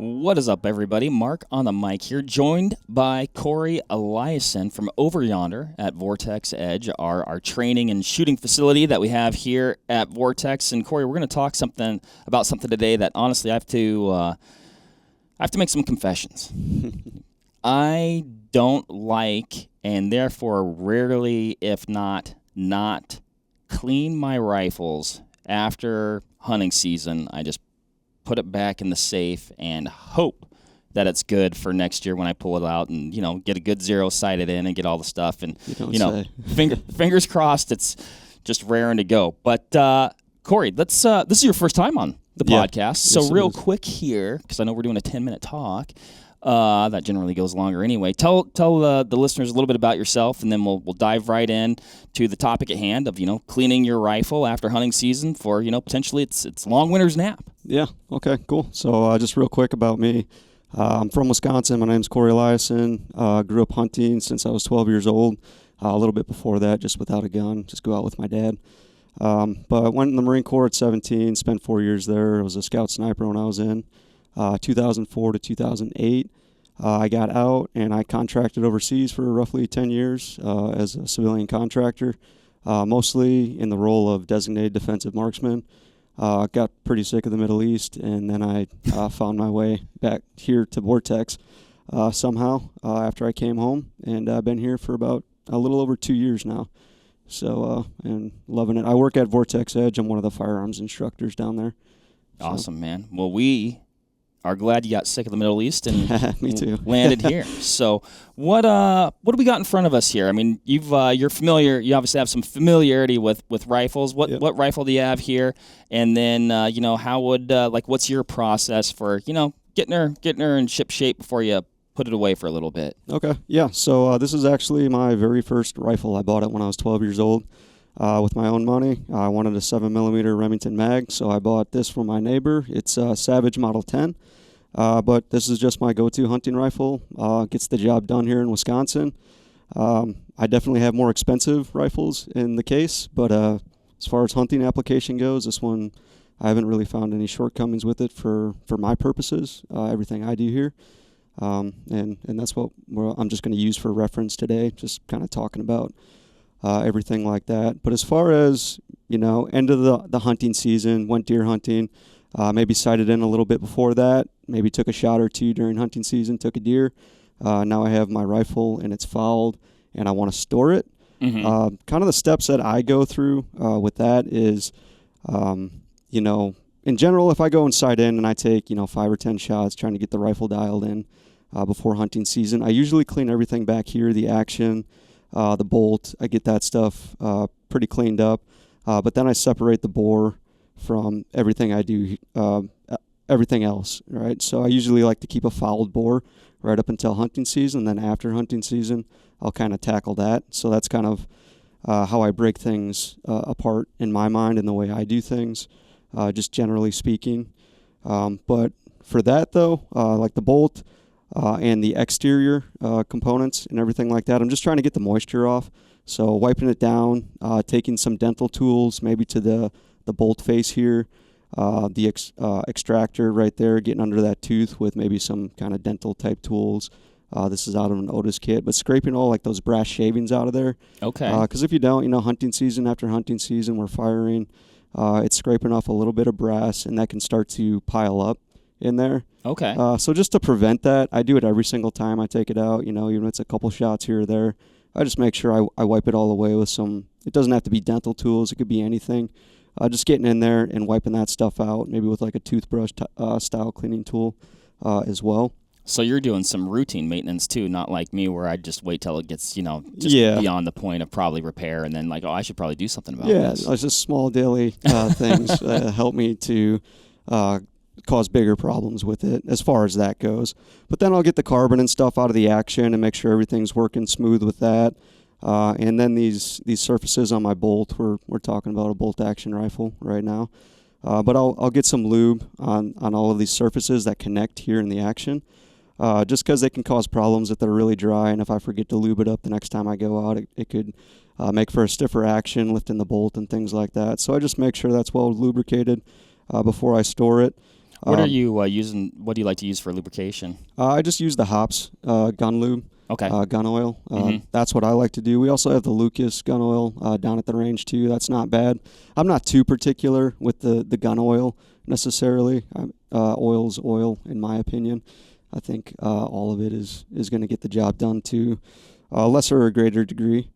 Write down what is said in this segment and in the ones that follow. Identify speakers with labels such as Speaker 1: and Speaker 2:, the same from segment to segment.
Speaker 1: What is up, everybody? Mark on the mic here, joined by Corey Eliasson from over yonder at Vortex Edge, our training and shooting facility that we have here at Vortex. And Corey, we're going to talk about something today that honestly I have to make some confessions. I don't like, and therefore rarely, if not clean my rifles after hunting season. I just put it back in the safe and hope that it's good for next year when I pull it out and, get a good zero sighted in and get all the stuff. And, fingers crossed it's just raring to go. But, Corey, this is your first time on the podcast.
Speaker 2: Yes,
Speaker 1: so real quick here, because I know we're doing a 10-minute talk. That generally goes longer anyway. Tell the listeners a little bit about yourself, and then we'll dive right in to the topic at hand of cleaning your rifle after hunting season for potentially it's long winter's nap.
Speaker 2: Yeah. Okay. Cool. So just real quick about me. I'm from Wisconsin. My name's Corey Eliasson. Grew up hunting since I was 12 years old. A little bit before that, just without a gun, just go out with my dad. But I went in the Marine Corps at 17. Spent 4 years there. I was a scout sniper when I was in. 2004 to 2008, I got out and I contracted overseas for roughly 10 years as a civilian contractor, mostly in the role of designated defensive marksman. Got pretty sick of the Middle East, and then I found my way back here to Vortex somehow after I came home, and I've been here for about a little over 2 years now. So, and loving it. I work at Vortex Edge. I'm one of the firearms instructors down there. So.
Speaker 1: Awesome, man. Well, we are glad you got sick of the Middle East and
Speaker 2: Me too.
Speaker 1: landed here. So what do we got in front of us here? I mean, you're familiar. You obviously have some familiarity with rifles. What rifle do you have here? And then how would what's your process for getting her in ship shape before you put it away for a little bit?
Speaker 2: Okay. Yeah. So this is actually my very first rifle. I bought it when I was 12 years old. With my own money. I wanted a 7mm Remington mag, so I bought this from my neighbor. It's a Savage Model 10, but this is just my go-to hunting rifle. Gets the job done here in Wisconsin. I definitely have more expensive rifles in the case, but as far as hunting application goes, this one, I haven't really found any shortcomings with it for my purposes, everything I do here. And that's what I'm just going to use for reference today, just kind of talking about everything like that. But as far as, end of the hunting season, went deer hunting, maybe sighted in a little bit before that, maybe took a shot or two during hunting season, took a deer. Now I have my rifle and it's fouled and I want to store it.
Speaker 1: Mm-hmm.
Speaker 2: Kind of the steps that I go through with that is, in general, if I go and sight in and I take, 5 or 10 shots trying to get the rifle dialed in before hunting season, I usually clean everything back here, the action, the bolt, I get that stuff pretty cleaned up, but then I separate the bore from everything I do, everything else, right? So I usually like to keep a fouled bore right up until hunting season, then after hunting season, I'll kind of tackle that. So that's kind of how I break things apart in my mind and the way I do things, just generally speaking. But for that, though, like the bolt, and the exterior components and everything like that, I'm just trying to get the moisture off. So wiping it down, taking some dental tools, maybe to the bolt face here, the extractor right there, getting under that tooth with maybe some kind of dental type tools. This is out of an Otis kit, but scraping all like those brass shavings out of there.
Speaker 1: Okay.
Speaker 2: Because if you don't, hunting season after hunting season, we're firing. It's scraping off a little bit of brass, and that can start to pile up in there.
Speaker 1: Okay.
Speaker 2: So just to prevent that, I do it every single time I take it out, even if it's a couple shots here or there. I just make sure I wipe it all away with some, it doesn't have to be dental tools, it could be anything. Just getting in there and wiping that stuff out, maybe with like a toothbrush style cleaning tool as well.
Speaker 1: So you're doing some routine maintenance too, not like me where I just wait till it gets, beyond the point of probably repair and then I should probably do something about this.
Speaker 2: Yeah, it's just small daily things that help me to cause bigger problems with it as far as that goes. But then I'll get the carbon and stuff out of the action and make sure everything's working smooth with that. And then these surfaces on my bolt, we're talking about a bolt action rifle right now. But I'll get some lube on all of these surfaces that connect here in the action. Just because they can cause problems if they're really dry, and if I forget to lube it up the next time I go out, it could make for a stiffer action, lifting the bolt and things like that. So I just make sure that's well lubricated before I store it.
Speaker 1: What are you using? What do you like to use for lubrication?
Speaker 2: I just use the Hops gun lube.
Speaker 1: Okay.
Speaker 2: Gun oil. That's what I like to do. We also have the Lucas gun oil down at the range too. That's not bad. I'm not too particular with the gun oil necessarily. Oil's oil, in my opinion. I think all of it is going to get the job done to a lesser or greater degree.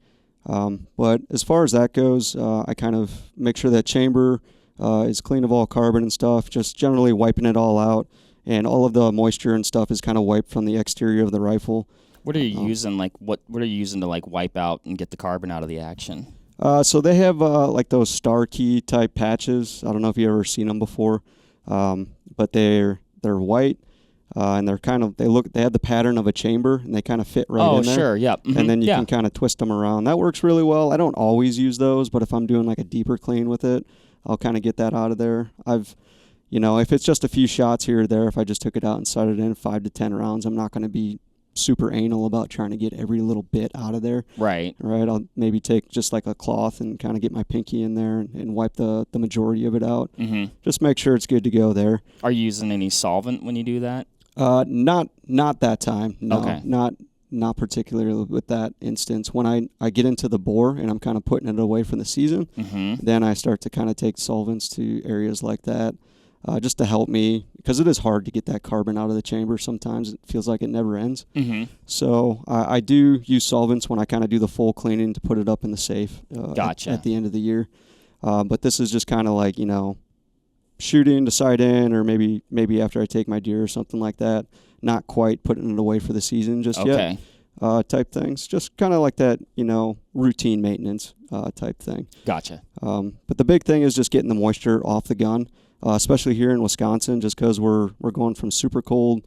Speaker 2: But as far as that goes, I kind of make sure that chamber is clean of all carbon and stuff, just generally wiping it all out. And all of the moisture and stuff is kind of wiped from the exterior of the rifle.
Speaker 1: What are you using? Like what are you using to like wipe out and get the carbon out of the action?
Speaker 2: So they have like those star key type patches. I don't know if you've ever seen them before, but they're white. And they're they have the pattern of a chamber, and they kind of fit right in there.
Speaker 1: Oh, sure, yeah. Mm-hmm.
Speaker 2: And then you can kind of twist them around. That works really well. I don't always use those, but if I'm doing like a deeper clean with it, I'll kind of get that out of there. If it's just a few shots here or there, if I just took it out and set it in 5 to 10 rounds, I'm not going to be super anal about trying to get every little bit out of there.
Speaker 1: Right.
Speaker 2: I'll maybe take just like a cloth and kind of get my pinky in there and wipe the majority of it out.
Speaker 1: Mm-hmm.
Speaker 2: Just make sure it's good to go there.
Speaker 1: Are you using any solvent when you do that?
Speaker 2: Not that time. No,
Speaker 1: okay.
Speaker 2: Not particularly with that instance. When I get into the bore and I'm kind of putting it away from the season, then I start to kind of take solvents to areas like that, just to help me, because it is hard to get that carbon out of the chamber. Sometimes it feels like it never ends. So I do use solvents when I kind of do the full cleaning to put it up in the safe
Speaker 1: Gotcha.
Speaker 2: at the end of the year. But this is just kind of like, shooting to sight in, or maybe after I take my deer or something like that, not quite putting it away for the season just yet, type things. Just kind of like that, routine maintenance type thing.
Speaker 1: Gotcha.
Speaker 2: But the big thing is just getting the moisture off the gun, especially here in Wisconsin, just because we're going from super cold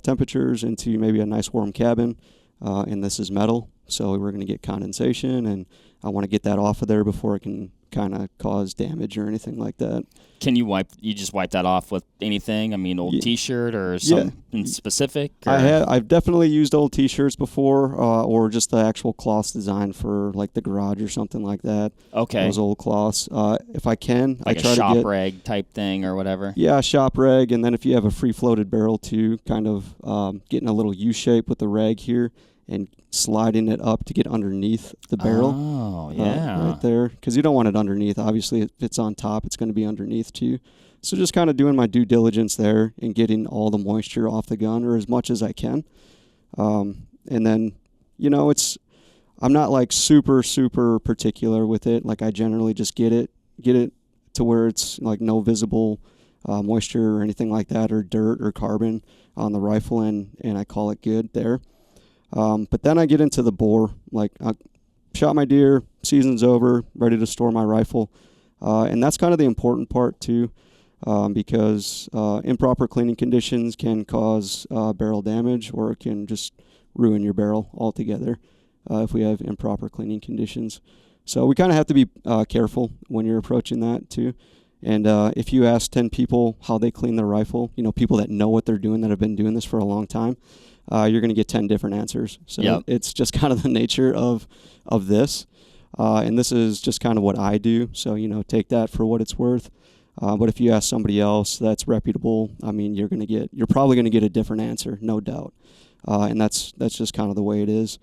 Speaker 2: temperatures into maybe a nice warm cabin, and this is metal, so we're going to get condensation, and I want to get that off of there before it can kind of cause damage or anything like that.
Speaker 1: Can you just wipe that off with anything? I mean, old T-shirt or something specific? Or?
Speaker 2: I've definitely used old T-shirts before, or just the actual cloths designed for like the garage or something like that.
Speaker 1: Okay.
Speaker 2: Those old cloths. If I can,
Speaker 1: like
Speaker 2: I try
Speaker 1: a shop
Speaker 2: to get
Speaker 1: rag type thing or whatever.
Speaker 2: Yeah, shop rag, and then if you have a free floated barrel too, kind of getting a little U shape with the rag here and sliding it up to get underneath the barrel.
Speaker 1: Oh, yeah.
Speaker 2: Right there. Because you don't want it underneath. Obviously, if it's on top, it's going to be underneath too. So just kind of doing my due diligence there and getting all the moisture off the gun, or as much as I can. And then, I'm not like super, super particular with it. Like I generally just get it to where it's like no visible moisture or anything like that, or dirt or carbon on the rifle, and I call it good there. But then I get into the bore. Like I shot my deer, season's over, ready to store my rifle. And that's kind of the important part too, because improper cleaning conditions can cause barrel damage, or it can just ruin your barrel altogether if we have improper cleaning conditions. So we kind of have to be careful when you're approaching that too. And if you ask 10 people how they clean their rifle, people that know what they're doing, that have been doing this for a long time, you're going to get 10 different answers. So It's just kind of the nature of this. And this is just kind of what I do. So, take that for what it's worth. But if you ask somebody else that's reputable, I mean, you're probably going to get a different answer, no doubt. And that's just kind of the way it is.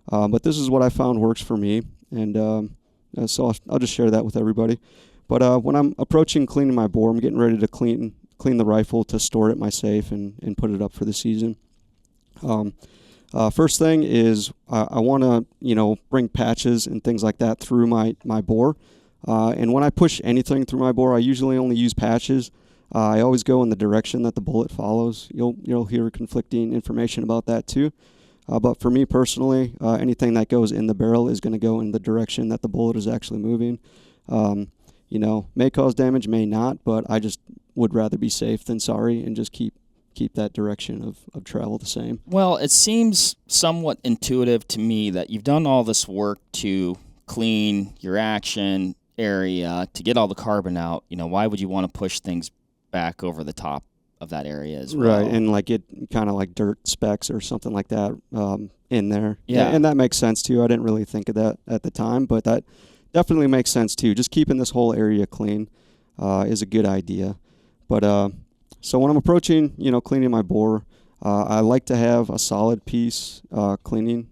Speaker 2: But this is what I found works for me. And so I'll just share that with everybody. But when I'm approaching cleaning my bore, I'm getting ready to clean the rifle to store it in my safe and put it up for the season. First thing is I want to, bring patches and things like that through my bore. And when I push anything through my bore, I usually only use patches. I always go in the direction that the bullet follows. You'll hear conflicting information about that too. But for me personally, anything that goes in the barrel is going to go in the direction that the bullet is actually moving. May cause damage, may not, but I just would rather be safe than sorry and just keep that direction of travel the same.
Speaker 1: Well, it seems somewhat intuitive to me that you've done all this work to clean your action area to get all the carbon out. Why would you want to push things back over the top of that area as well?
Speaker 2: Right, and like get kind of like dirt specks or something like that in there.
Speaker 1: Yeah.
Speaker 2: And that makes sense too. I didn't really think of that at the time, but that definitely makes sense too. Just keeping this whole area clean is a good idea. But So when I'm approaching, cleaning my bore, I like to have a solid piece cleaning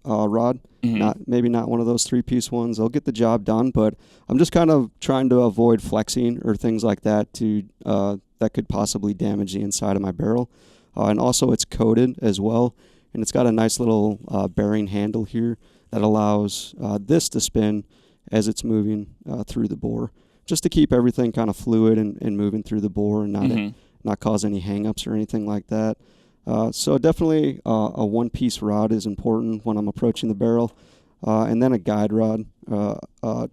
Speaker 2: rod. Maybe not one of those 3-piece ones. They'll get the job done, but I'm just kind of trying to avoid flexing or things like that that could possibly damage the inside of my barrel. And also it's coated as well, and it's got a nice little bearing handle here that allows this to spin as it's moving through the bore, just to keep everything kind of fluid and moving through the bore and not cause any hang-ups or anything like that. So definitely a one-piece rod is important when I'm approaching the barrel, and then a guide rod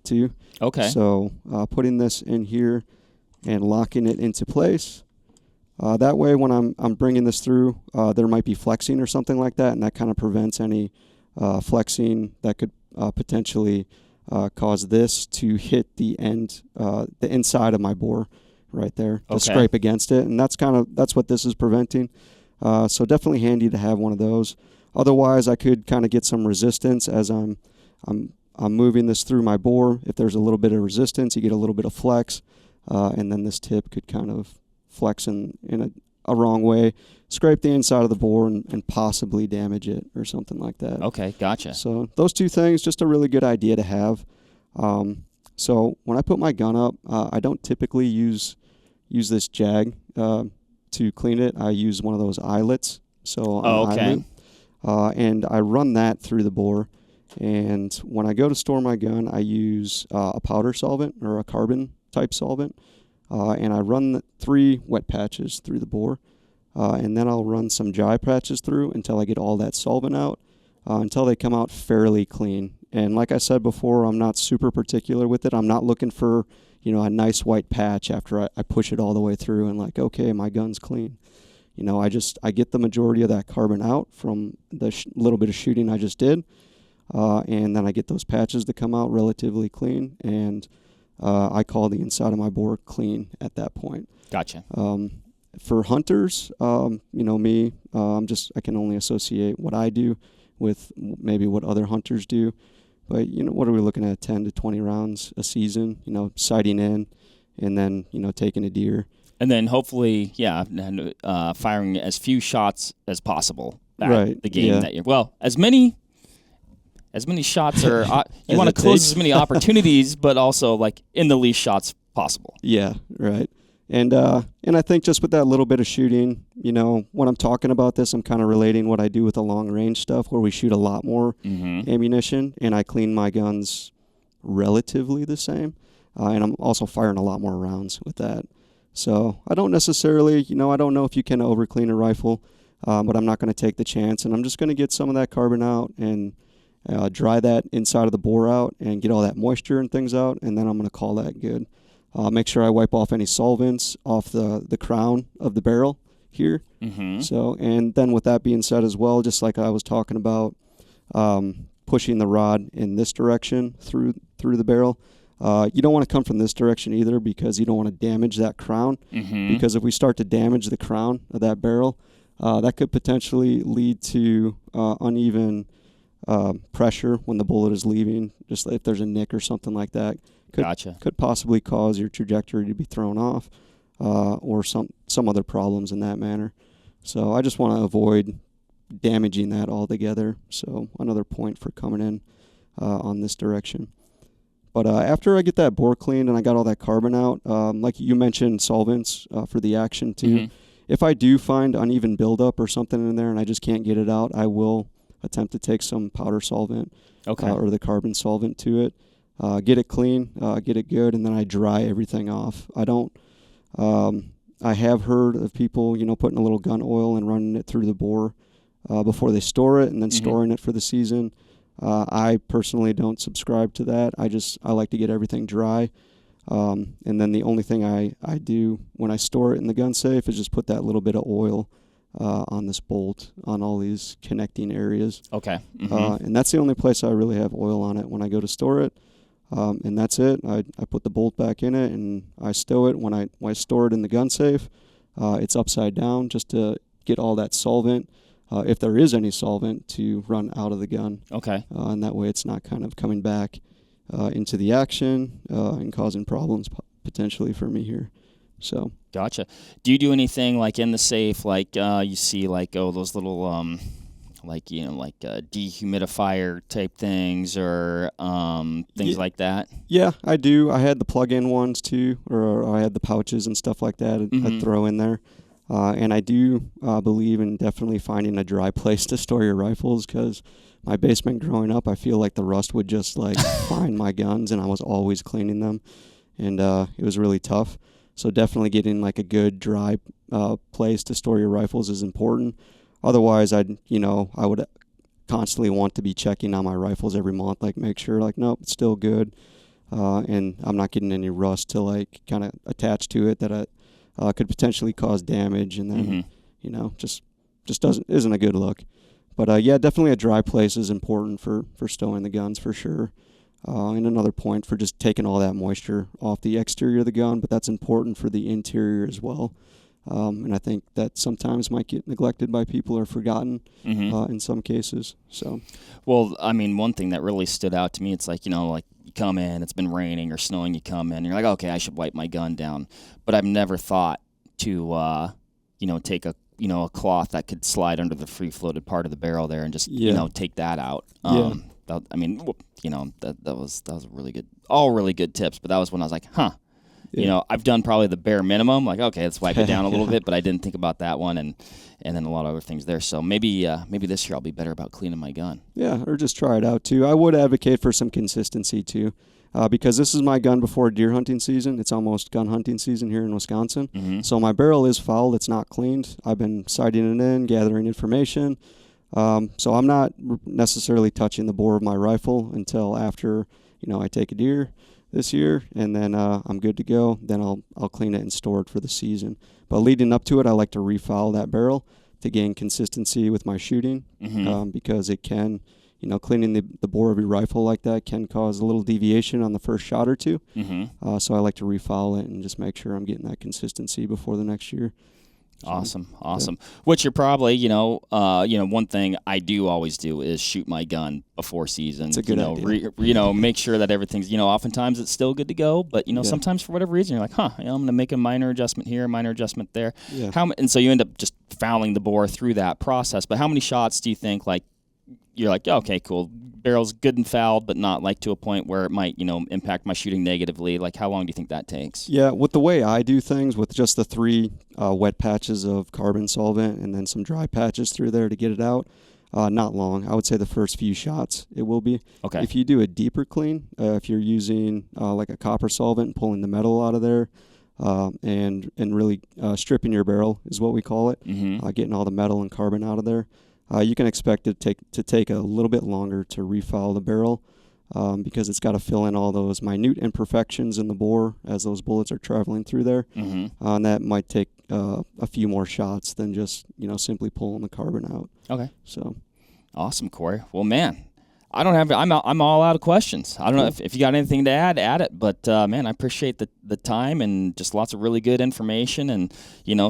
Speaker 2: too.
Speaker 1: Okay.
Speaker 2: So putting this in here and locking it into place. That way when I'm bringing this through, there might be flexing or something like that, and that kind of prevents any flexing that could potentially cause this to hit the inside of my bore right there, to scrape against it, and that's what this is preventing. So definitely handy to have one of those. Otherwise, I could kind of get some resistance as I'm moving this through my bore. If there's a little bit of resistance, you get a little bit of flex, and then this tip could kind of flex in a wrong way, scrape the inside of the bore and possibly damage it or something like that.
Speaker 1: Okay, gotcha.
Speaker 2: So those two things, just a really good idea to have. So when I put my gun up, I don't typically use this jag to clean it. I use one of those eyelets. So
Speaker 1: okay.
Speaker 2: And I run that through the bore. And when I go to store my gun, I use a powder solvent or a carbon type solvent. And I run 3 wet patches through the bore. And then I'll run some dry patches through until I get all that solvent out, until they come out fairly clean. And like I said before, I'm not super particular with it. I'm not looking for, a nice white patch after I push it all the way through and like, okay, my gun's clean. I get the majority of that carbon out from the little bit of shooting I just did. And then I get those patches to come out relatively clean. And I call the inside of my bore clean at that point.
Speaker 1: Gotcha.
Speaker 2: For hunters, me, I can only associate what I do with maybe what other hunters do. But, what are we looking at, 10 to 20 rounds a season, sighting in and then, taking a deer.
Speaker 1: And then hopefully, firing as few shots as possible at the game that you're, as many shots are, you want to close as many opportunities, but also like in the least shots possible.
Speaker 2: Yeah, right. And I think just with that little bit of shooting, when I'm talking about this, I'm kind of relating what I do with the long range stuff where we shoot a lot more ammunition and I clean my guns relatively the same. And I'm also firing a lot more rounds with that. So I don't necessarily, I don't know if you can over clean a rifle, but I'm not going to take the chance. And I'm just going to get some of that carbon out and dry that inside of the bore out and get all that moisture and things out. And then I'm going to call that good. Make sure I wipe off any solvents off the crown of the barrel here. So, and then with that being said as well, just like I was talking about, pushing the rod in this direction through the barrel. You don't want to come from this direction either because you don't want to damage that crown. Because if we start to damage the crown of that barrel, that could potentially lead to uneven pressure when the bullet is leaving, just if there's a nick or something like that. Could possibly cause your trajectory to be thrown off, or some other problems in that manner. So I just want to avoid damaging that altogether. So another point for coming in on this direction. But after I get that bore cleaned and I got all that carbon out, like you mentioned, solvents for the action too. If I do find uneven buildup or something in there and I just can't get it out, I will attempt to take some powder solvent or the carbon solvent to it. Get it clean, get it good, and then I dry everything off. I have heard of people, putting a little gun oil and running it through the bore before they store it and then storing it for the season. I personally don't subscribe to that. I like to get everything dry. And then the only thing I do when I store it in the gun safe is just put that little bit of oil on this bolt on all these connecting areas.
Speaker 1: Okay.
Speaker 2: And that's the only place I really have oil on it when I go to store it. And that's it. I put the bolt back in it and I stow it. When I store it in the gun safe, it's upside down just to get all that solvent, if there is any solvent, to run out of the gun.
Speaker 1: Okay.
Speaker 2: And that way it's not kind of coming back into the action and causing problems potentially for me here. So
Speaker 1: Gotcha. Do you do anything like in the safe, like you see, like those little dehumidifier type things or things like that?
Speaker 2: Yeah, I do. I had the plug-in ones too, or I had the pouches and stuff like that I'd throw in there. And I do believe in definitely finding a dry place to store your rifles, because my basement growing up, I feel like the rust would just like find my guns, and I was always cleaning them, and it was really tough. So definitely getting like a good dry place to store your rifles is important. Otherwise, I would constantly want to be checking on my rifles every month, like make sure like, nope, it's still good, and I'm not getting any rust to like kind of attach to it that could potentially cause damage, and then just isn't a good look. But yeah, definitely a dry place is important for stowing the guns for sure. And another point for just taking all that moisture off the exterior of the gun, but that's important for the interior as well. And I think that sometimes might get neglected by people or forgotten in some cases. So,
Speaker 1: well, I mean, one thing that really stood out to me, it's like, like you come in, it's been raining or snowing, you come in, and you're like, okay, I should wipe my gun down. But I've never thought to, take a cloth that could slide under the free floated part of the barrel there and just, take that out. That was really good, all really good tips. But that was when I was like, I've done probably the bare minimum. Like, okay, let's wipe it down a little bit, but I didn't think about that one, and then a lot of other things there. So maybe this year I'll be better about cleaning my gun.
Speaker 2: Yeah, or just try it out too. I would advocate for some consistency too, because this is my gun before deer hunting season. It's almost gun hunting season here in Wisconsin. So my barrel is fouled. It's not cleaned. I've been sighting it in, gathering information. So I'm not necessarily touching the bore of my rifle until after I take a deer this year, and then I'm good to go. Then I'll clean it and store it for the season. But leading up to it, I like to refoul that barrel to gain consistency with my shooting, because it can, cleaning the bore of your rifle like that can cause a little deviation on the first shot or two. So I like to refoul it and just make sure I'm getting that consistency before the next year. So,
Speaker 1: awesome. Yeah. Which you're probably, one thing I do always do is shoot my gun before season.
Speaker 2: It's a good idea.
Speaker 1: Make sure that everything's, oftentimes it's still good to go, but sometimes for whatever reason you're like, I'm going to make a minor adjustment here, minor adjustment there.
Speaker 2: Yeah.
Speaker 1: And so you end up just fouling the bore through that process. But how many shots do you think you're like, okay, cool, barrel's good and fouled, but not like to a point where it might, impact my shooting negatively? Like, how long do you think that takes?
Speaker 2: Yeah, with the way I do things, with just the 3 wet patches of carbon solvent and then some dry patches through there to get it out, not long. I would say the first few shots it will be.
Speaker 1: Okay.
Speaker 2: If you do a deeper clean, if you're using like a copper solvent and pulling the metal out of there, and really stripping your barrel is what we call it, getting all the metal and carbon out of there, you can expect it to take a little bit longer to refoul the barrel, because it's got to fill in all those minute imperfections in the bore as those bullets are traveling through there. And that might take a few more shots than just simply pulling the carbon out.
Speaker 1: Okay.
Speaker 2: So
Speaker 1: awesome, Corey. Well, man, I don't have. I'm all out of questions. I don't know if you got anything to add it. But man, I appreciate the time and just lots of really good information and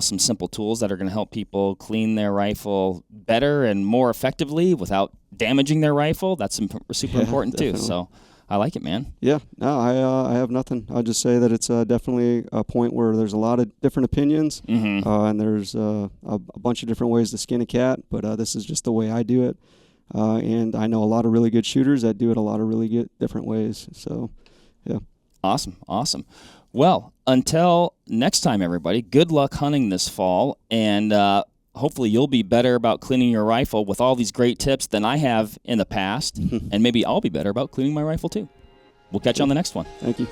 Speaker 1: some simple tools that are going to help people clean their rifle better and more effectively without damaging their rifle. That's super important
Speaker 2: definitely.
Speaker 1: too. So I like it, man.
Speaker 2: Yeah, no, I have nothing. I'll just say that it's definitely a point where there's a lot of different opinions, and there's a bunch of different ways to skin a cat. But this is just the way I do it. And I know a lot of really good shooters that do it a lot of really good different ways. So, yeah.
Speaker 1: Awesome. Well, until next time, everybody, good luck hunting this fall. And hopefully you'll be better about cleaning your rifle with all these great tips than I have in the past. And maybe I'll be better about cleaning my rifle, too. We'll catch you on the next one.
Speaker 2: Thank you.